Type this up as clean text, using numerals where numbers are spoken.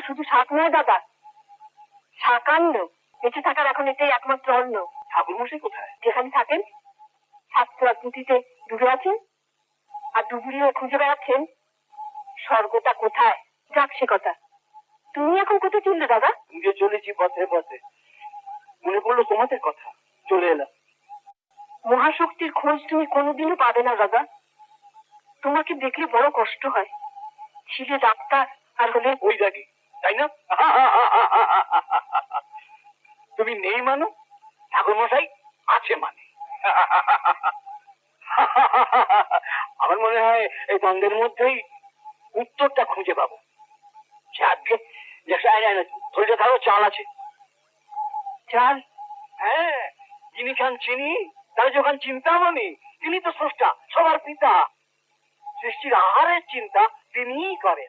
শুধু শাক নয় দাদা, শাকান্ন। বেঁচে থাকার এখন এটাই একমাত্র অন্ন। ঠাকুরমশাই কোথায়? যেখানে থাকেন, ছাত্র পুঁথিতে ডুবে আছেন, আর ডুবুরিও খুঁজে বেড়াচ্ছেন স্বর্গটা কোথায়। যাক সে কথা, তুমি এখন কোথায় চললে দাদা? তুমি যে চলেছি পথে পথে, মনে পড়লো তোমাদের কথা, চলে এলাম। মহাশক্তির খোঁজ তুমি কোনোদিনও পাবে না দাদা। তোমাকে দেখলে বড় কষ্ট হয়। ছিলে ডাক্তার আর হলে ওই দাগি, তাই না? তুমি নেই মানো, ঠাকুরমশাই আছে মানে। আমার মনে হয় এই দ্বন্দ্বের মধ্যেই উত্তরটা খুঁজে পাবো। সে আজকে ধৈর্য ধরো, চাল আছে। চাল? হ্যাঁ, যিনি খান চিনি, তার যখন চিন্তামণি, তিনি তো স্রষ্টা, সবার পিতা। সৃষ্টির আহারের চিন্তা তিনিই করেন।